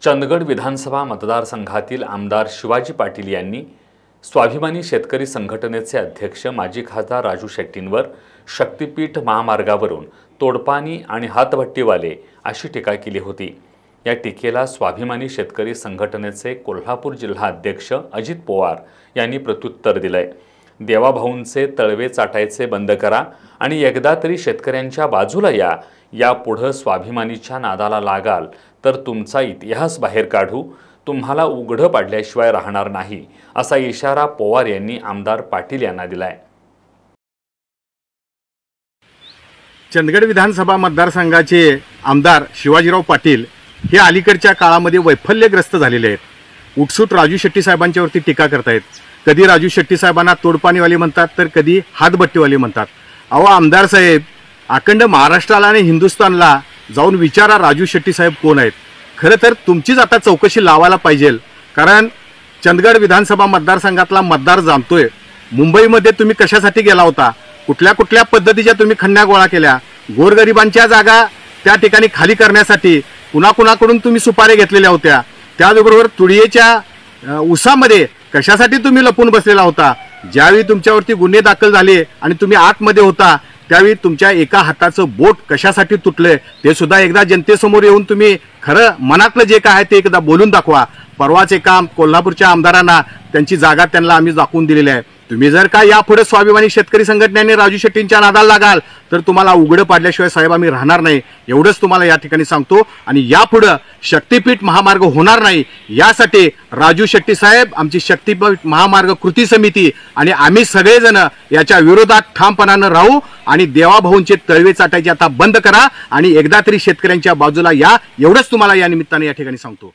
चंदगड विधानसभा मतदारसंघातील आमदार शिवाजी पाटील यांनी स्वाभिमानी शेतकरी संघटनेचे अध्यक्ष माजी खासदार राजू शेट्टींवर शक्तीपीठ महामार्गावरून तोडपाणी आणि हातभट्टीवाले अशी टीका केली होती। या टीकेला स्वाभिमानी शेतकरी संघटनेचे कोल्हापूर जिल्हा अध्यक्ष अजित पवार यांनी प्रत्युत्तर दिलंय। देवाभाऊंचे तळवे चाटायचे बंद करा आणि एकदा तरी शेतकऱ्यांच्या बाजूला या। यापुढे स्वाभिमानीच्या नादाला लागाल तर तुमचा इतिहास बाहेर काढू, तुम्हाला उघडं पाडल्याशिवाय राहणार नाही, असा इशारा पवार यांनी आमदार पाटील यांना दिलाय। चंदगड विधानसभा मतदारसंघाचे आमदार शिवाजीराव पाटील हे अलीकडच्या काळामध्ये वैफल्यग्रस्त झालेले आहेत। उठसूट राजू शेट्टी साहेबांच्यावरती टीका करतायत। कधी राजू शेट्टी साहेबांना तोडपाणीवाले म्हणतात तर कधी हातभट्टीवाले म्हणतात। अहो आमदार साहेब, अखंड महाराष्ट्राला आणि हिंदुस्थानला जाऊन विचारा राजू शेट्टी साहेब कोण आहेत। खरं तर तुमचीच आता चौकशी लावायला पाहिजे, कारण चंदगड विधानसभा मतदारसंघातला मतदार जाणतोय। मुंबईमध्ये तुम्ही कशासाठी गेला होता, कुठल्या कुठल्या पद्धतीच्या तुम्ही खंड्या गोळा केल्या, गोरगरिबांच्या जागा त्या ठिकाणी खाली करण्यासाठी कुणाकुणाकडून तुम्ही सुपारी घेतलेल्या होत्या, त्याचबरोबर तुळीच्या उसामध्ये कशासाठी तुम्ही लपून बसलेला होता। ज्यावेळी तुमच्यावरती गुन्हे दाखल झाले आणि तुम्ही आतमध्ये होता त्यावेळी तुमच्या एका हाताचं बोट कशासाठी तुटले ते सुद्धा एकदा जनतेसमोर येऊन तुम्ही खरं मनातलं जे काय आहे ते एकदा बोलून दाखवा। परवाच एका कोल्हापूरच्या आमदारांना त्यांची जागा त्यांना आम्ही दाखवून दिलेली आहे। तुम्ही जर का यापुढे स्वाभिमानी शेतकरी संघटनेने राजू शेट्टींच्या नादाला लागाल तर तुम्हाला उघडं पाडल्याशिवाय साहेब आम्ही राहणार नाही, एवढंच तुम्हाला या ठिकाणी सांगतो। आणि यापुढे शक्तीपीठ महामार्ग होणार नाही यासाठी राजू शेट्टी साहेब, आमची शक्तीपीठ महामार्ग कृती समिती आणि आम्ही सगळेजण याच्या विरोधात ठामपणाने राहू आणि देवाभाऊंचे तळवे चाटायचे आता बंद करा आणि एकदा तरी शेतकऱ्यांच्या बाजूला या, एवढंच तुम्हाला या निमित्ताने या ठिकाणी सांगतो।